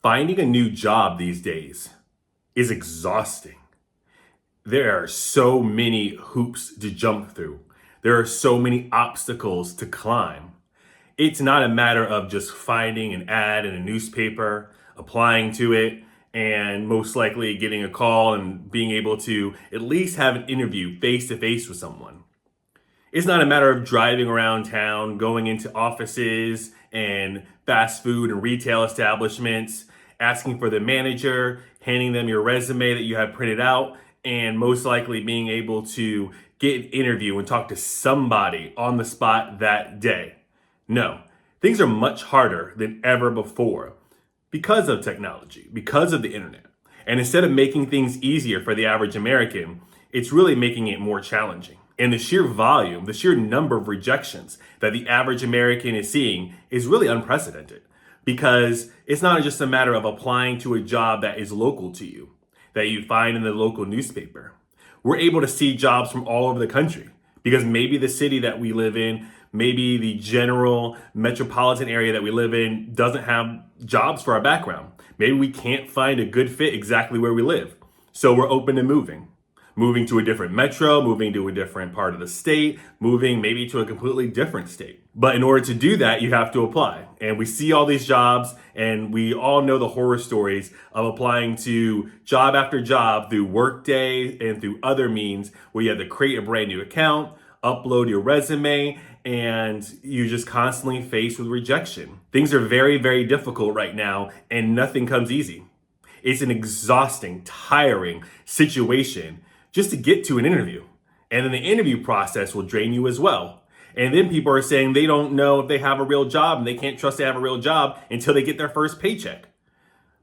Finding a new job these days is exhausting. There are so many hoops to jump through. There are so many obstacles to climb. It's not a matter of just finding an ad in a newspaper, applying to it, and most likely getting a call and being able to at least have an interview face to face with someone. It's not a matter of driving around town, going into offices and fast food and retail establishments, asking for the manager, handing them your resume that you have printed out, and most likely being able to get an interview and talk to somebody on the spot that day. No, things are much harder than ever before because of technology, because of the internet. And instead of making things easier for the average American, it's really making it more challenging. And the sheer volume, the sheer number of rejections that the average American is seeing is really unprecedented because it's not just a matter of applying to a job that is local to you, that you find in the local newspaper. We're able to see jobs from all over the country because maybe the city that we live in, maybe the general metropolitan area that we live in doesn't have jobs for our background. Maybe we can't find a good fit exactly where we live. So we're open to moving to a different metro, moving to a different part of the state, moving maybe to a completely different state. But in order to do that, you have to apply. And we see all these jobs and we all know the horror stories of applying to job after job through Workday and through other means where you have to create a brand new account, upload your resume, and you're just constantly faced with rejection. Things are very, very difficult right now and nothing comes easy. It's an exhausting, tiring situation just to get to an interview. And then the interview process will drain you as well. And then people are saying they don't know if they have a real job and they can't trust they have a real job until they get their first paycheck.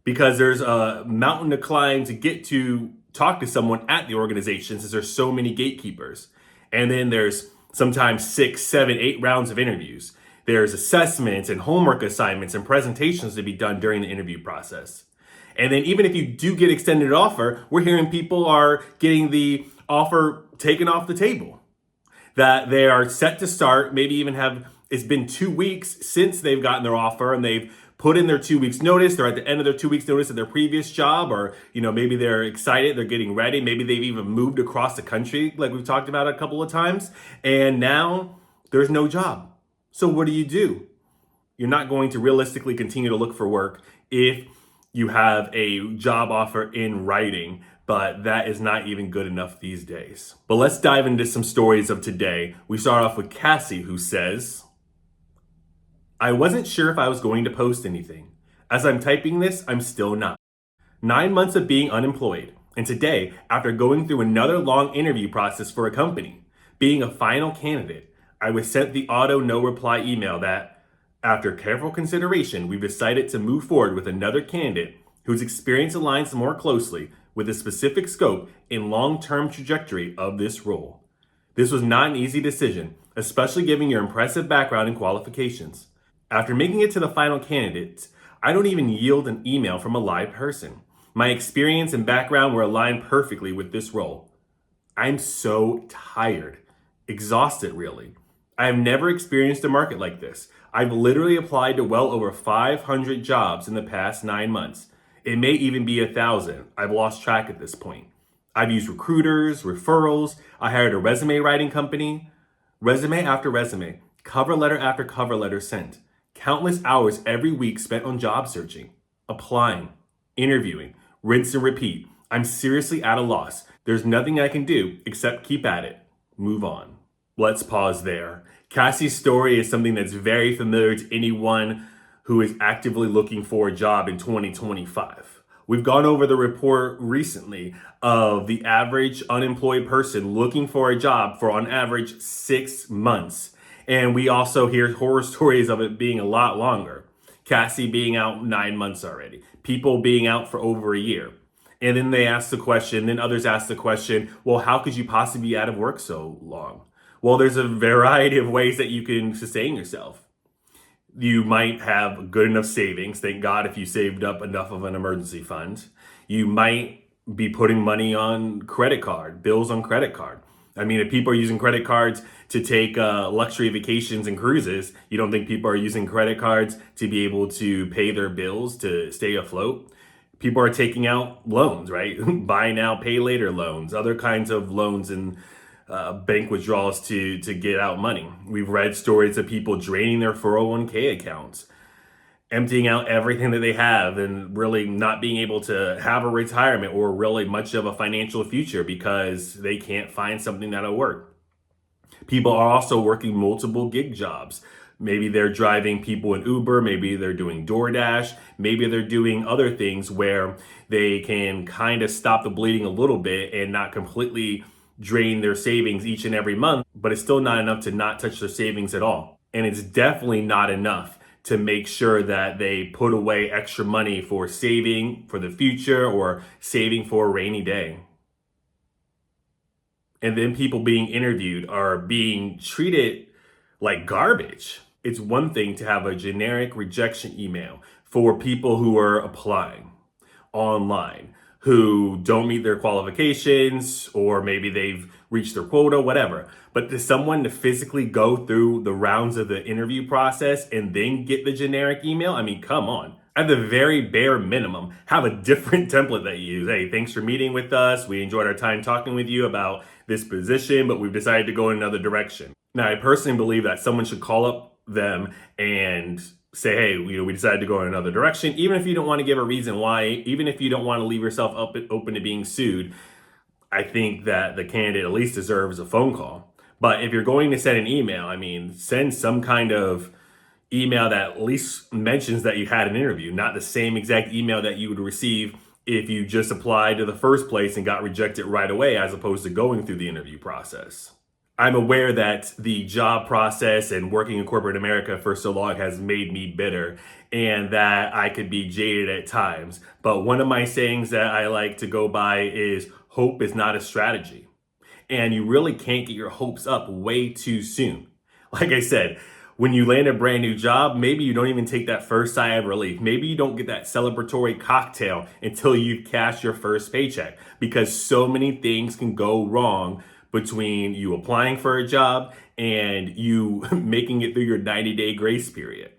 Because there's a mountain to climb to get to talk to someone at the organization since there's so many gatekeepers. And then there's sometimes 6, 7, 8 rounds of interviews. There's assessments and homework assignments and presentations to be done during the interview process. And then even if you do get extended offer, we're hearing people are getting the offer taken off the table. That they are set to start, maybe even it's been 2 weeks since they've gotten their offer and they've put in their 2 weeks notice. They're at the end of their 2 weeks notice at their previous job, or, maybe they're excited, they're getting ready. Maybe they've even moved across the country like we've talked about a couple of times. And now there's no job. So what do? You're not going to realistically continue to look for work if you have a job offer in writing, but that is not even good enough these days. But let's dive into some stories of today. We start off with Cassie, who says, I wasn't sure if I was going to post anything. As I'm typing this, I'm still not. 9 months of being unemployed. And today, after going through another long interview process for a company, being a final candidate, I was sent the auto no reply email that, after careful consideration, we've decided to move forward with another candidate whose experience aligns more closely with the specific scope and long-term trajectory of this role. This was not an easy decision, especially given your impressive background and qualifications. After making it to the final candidates, I don't even yield an email from a live person. My experience and background were aligned perfectly with this role. I'm so tired, exhausted really. I have never experienced a market like this. I've literally applied to well over 500 jobs in the past 9 months. It may even be 1,000. I've lost track at this point. I've used recruiters, referrals. I hired a resume writing company. Resume after resume, cover letter after cover letter sent. Countless hours every week spent on job searching, applying, interviewing, rinse and repeat. I'm seriously at a loss. There's nothing I can do except keep at it. Move on. Let's pause there. Cassie's story is something that's very familiar to anyone who is actively looking for a job in 2025. We've gone over the report recently of the average unemployed person looking for a job for on average 6 months. And we also hear horror stories of it being a lot longer. Cassie being out 9 months already, people being out for over a year. And then others ask the question, well, how could you possibly be out of work so long? Well, there's a variety of ways that you can sustain yourself. You might have good enough savings. Thank God if you saved up enough of an emergency fund. You might be putting money on credit card, bills on credit card. I mean, if people are using credit cards to take luxury vacations and cruises, you don't think people are using credit cards to be able to pay their bills to stay afloat? People are taking out loans, right? Buy now, pay later loans, other kinds of loans and bank withdrawals to get out money. We've read stories of people draining their 401k accounts, emptying out everything that they have, and really not being able to have a retirement or really much of a financial future because they can't find something that'll work. People are also working multiple gig jobs. Maybe they're driving people in Uber, maybe they're doing DoorDash, maybe they're doing other things where they can kind of stop the bleeding a little bit and not completely drain their savings each and every month, but it's still not enough to not touch their savings at all. And it's definitely not enough to make sure that they put away extra money for saving for the future or saving for a rainy day. And then people being interviewed are being treated like garbage. It's one thing to have a generic rejection email for people who are applying online, who don't meet their qualifications, or maybe they've reached their quota, whatever. But to someone to physically go through the rounds of the interview process and then get the generic email, I mean, come on. At the very bare minimum, have a different template that you use. Hey, thanks for meeting with us. We enjoyed our time talking with you about this position, but we've decided to go in another direction. Now, I personally believe that someone should call up them and say, hey, we decided to go in another direction. Even if you don't want to give a reason why, even if you don't want to leave yourself open to being sued, I think that the candidate at least deserves a phone call. But if you're going to send an email, I mean, send some kind of email that at least mentions that you had an interview, not the same exact email that you would receive if you just applied to the first place and got rejected right away, as opposed to going through the interview process. I'm aware that the job process and working in corporate America for so long has made me bitter and that I could be jaded at times. But one of my sayings that I like to go by is hope is not a strategy. And you really can't get your hopes up way too soon. Like I said, when you land a brand new job, maybe you don't even take that first sigh of relief. Maybe you don't get that celebratory cocktail until you've cashed your first paycheck, because so many things can go wrong between you applying for a job and you making it through your 90-day grace period.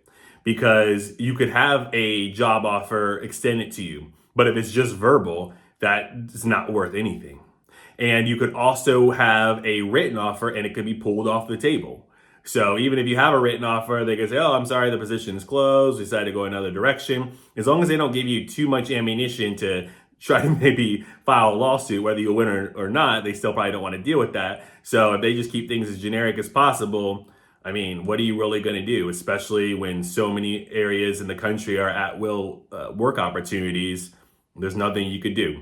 Because you could have a job offer extended to you, but if it's just verbal, that's not worth anything. And you could also have a written offer and it could be pulled off the table. So even if you have a written offer, they can say, oh, I'm sorry, the position is closed, we decided to go another direction. As long as they don't give you too much ammunition to try to maybe file a lawsuit, whether you win or not, they still probably don't want to deal with that. So if they just keep things as generic as possible, I mean, what are you really going to do? Especially when so many areas in the country are at will work opportunities, there's nothing you could do.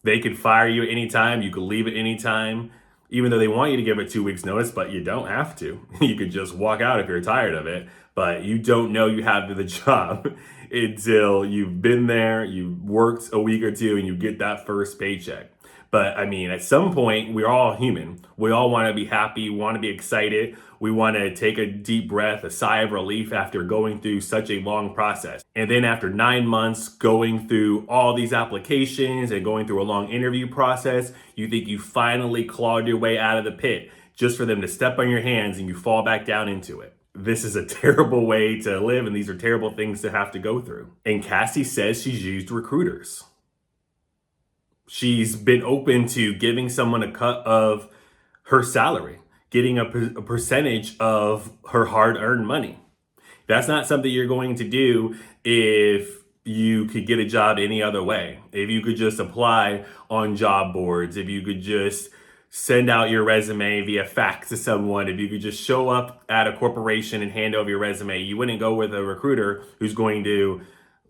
They could fire you at any time. You could leave at any time, even though they want you to give it 2 weeks notice, but you don't have to. You could just walk out if you're tired of it, but you don't know you have the job until you've been there, you've worked a week or two, and you get that first paycheck. But I mean, at some point, we're all human. We all want to be happy, want to be excited. We want to take a deep breath, a sigh of relief after going through such a long process. And then after 9 months going through all these applications and going through a long interview process, you think you finally clawed your way out of the pit just for them to step on your hands and you fall back down into it. This is a terrible way to live, and these are terrible things to have to go through. And Cassie says she's used recruiters. She's been open to giving someone a cut of her salary, getting a percentage of her hard-earned money. That's not something you're going to do if you could get a job any other way. If you could just apply on job boards, if you could just send out your resume via fax to someone, if you could just show up at a corporation and hand over your resume, you wouldn't go with a recruiter who's going to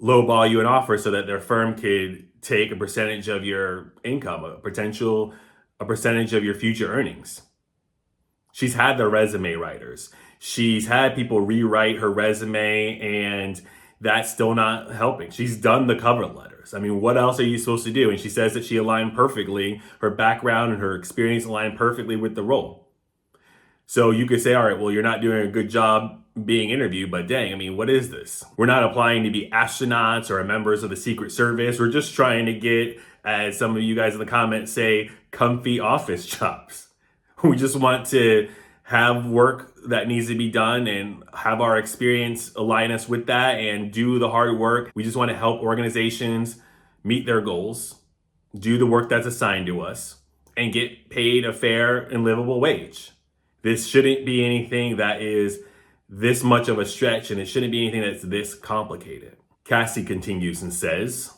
lowball you an offer so that their firm could take a percentage of your income, a percentage of your future earnings. She's had the resume writers. She's had people rewrite her resume, and that's still not helping. She's done the cover letters. I mean, what else are you supposed to do? And she says that she aligned perfectly, her background and her experience aligned perfectly with the role. So you could say, all right, well, you're not doing a good job being interviewed, but dang, I mean, what is this? We're not applying to be astronauts or members of the Secret Service. We're just trying to get, as some of you guys in the comments say, comfy office jobs. We just want to have work that needs to be done and have our experience align us with that and do the hard work. We just want to help organizations meet their goals, do the work that's assigned to us, and get paid a fair and livable wage. This shouldn't be anything that is this much of a stretch, and it shouldn't be anything that's this complicated. Cassie continues and says,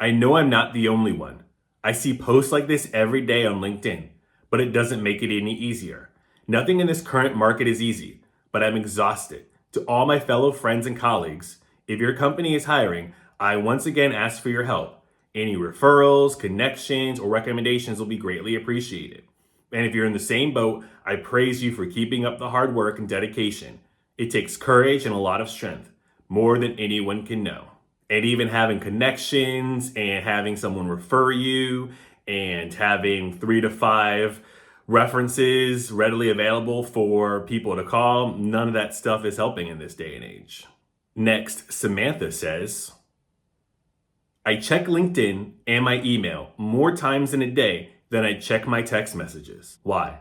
I know I'm not the only one. I see posts like this every day on LinkedIn, but it doesn't make it any easier. Nothing in this current market is easy, but I'm exhausted. To all my fellow friends and colleagues, if your company is hiring, I once again ask for your help. Any referrals, connections, or recommendations will be greatly appreciated. And if you're in the same boat, I praise you for keeping up the hard work and dedication. It takes courage and a lot of strength, more than anyone can know. And even having connections and having someone refer you and having 3 to 5 references readily available for people to call, none of that stuff is helping in this day and age. Next, Samantha says, I check LinkedIn and my email more times in a day than I check my text messages. Why?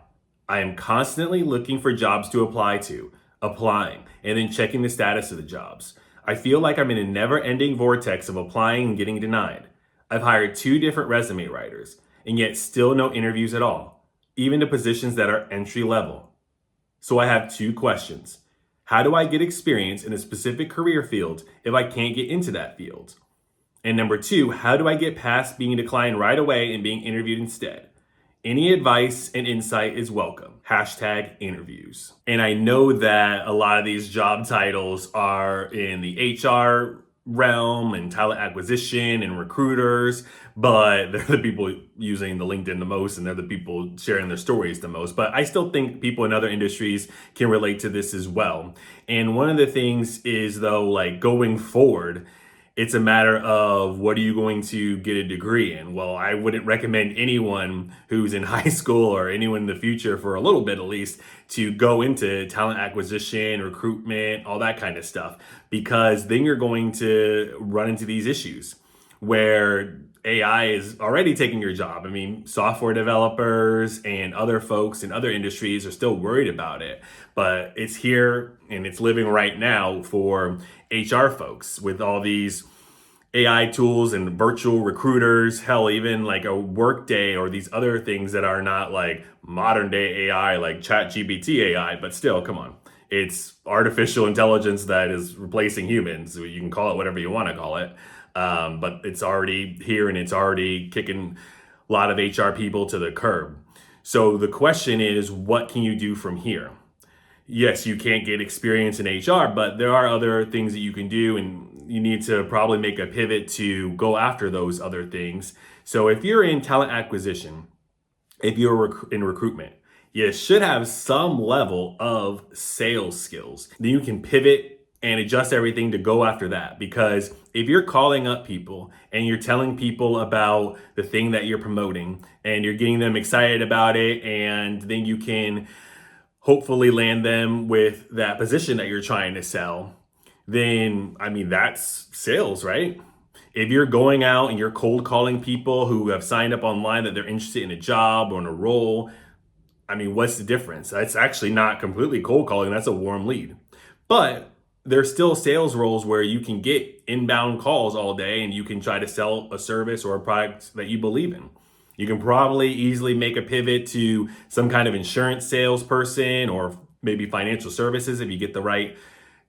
I am constantly looking for jobs to apply to, applying, and then checking the status of the jobs. I feel like I'm in a never-ending vortex of applying and getting denied. I've hired 2 different resume writers, and yet still no interviews at all, even to positions that are entry level. So I have 2 questions. How do I get experience in a specific career field if I can't get into that field? And number 2, how do I get past being declined right away and being interviewed instead? Any advice and insight is welcome. #interviews. And I know that a lot of these job titles are in the HR realm and talent acquisition and recruiters, but they're the people using the LinkedIn the most and they're the people sharing their stories the most. But I still think people in other industries can relate to this as well. And one of the things is, though, like going forward, it's a matter of what are you going to get a degree in? Well, I wouldn't recommend anyone who's in high school or anyone in the future, for a little bit at least, to go into talent acquisition, recruitment, all that kind of stuff, because then you're going to run into these issues where AI is already taking your job. I mean, software developers and other folks in other industries are still worried about it, but it's here and it's living right now for HR folks with all these AI tools and virtual recruiters, hell, even like a Workday or these other things that are not like modern day AI, like ChatGPT AI, but still, come on. It's artificial intelligence that is replacing humans. So you can call it whatever you want to call it. But it's already here and it's already kicking a lot of HR people to the curb. So the question is, what can you do from here? Yes, you can't get experience in HR, but there are other things that you can do, and you need to probably make a pivot to go after those other things. So if you're in talent acquisition, if you're in recruitment, you should have some level of sales skills. Then you can pivot and adjust everything to go after that. Because if you're calling up people and you're telling people about the thing that you're promoting and you're getting them excited about it, and then you can hopefully land them with that position that you're trying to sell, then, I mean, that's sales, right? If you're going out and you're cold calling people who have signed up online that they're interested in a job or in a role, I mean, what's the difference? That's actually not completely cold calling, that's a warm lead. But there's still sales roles where you can get inbound calls all day and you can try to sell a service or a product that you believe in. You can probably easily make a pivot to some kind of insurance salesperson or maybe financial services if you get the right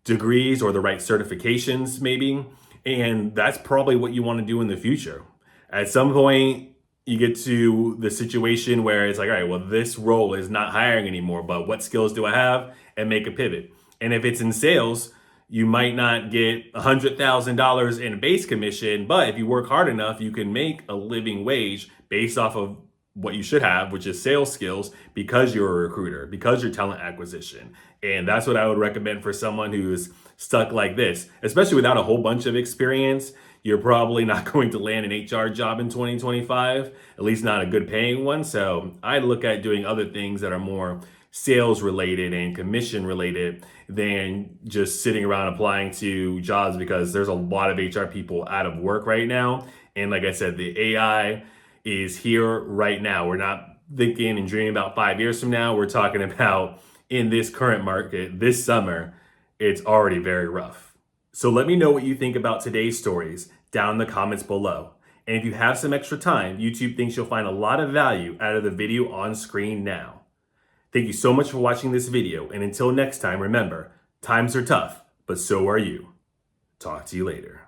degrees or the right certifications, maybe. And that's probably what you want to do in the future. At some point, you get to the situation where it's like, all right, well, this role is not hiring anymore, but what skills do I have? And make a pivot. And if it's in sales, you might not get $100,000 in a base commission, but if you work hard enough, you can make a living wage based off of what you should have, which is sales skills, because you're a recruiter, because you're talent acquisition. And that's what I would recommend for someone who's stuck like this, especially without a whole bunch of experience. You're probably not going to land an HR job in 2025, at least not a good paying one. So I'd look at doing other things that are more sales related and commission related than just sitting around applying to jobs, because there's a lot of HR people out of work right now. And like I said, the AI is here right now. We're not thinking and dreaming about 5 years from now. We're talking about in this current market, this summer, it's already very rough. So let me know what you think about today's stories down in the comments below. And if you have some extra time, YouTube thinks you'll find a lot of value out of the video on screen now. Thank you so much for watching this video, and until next time, remember, times are tough, but so are you. Talk to you later.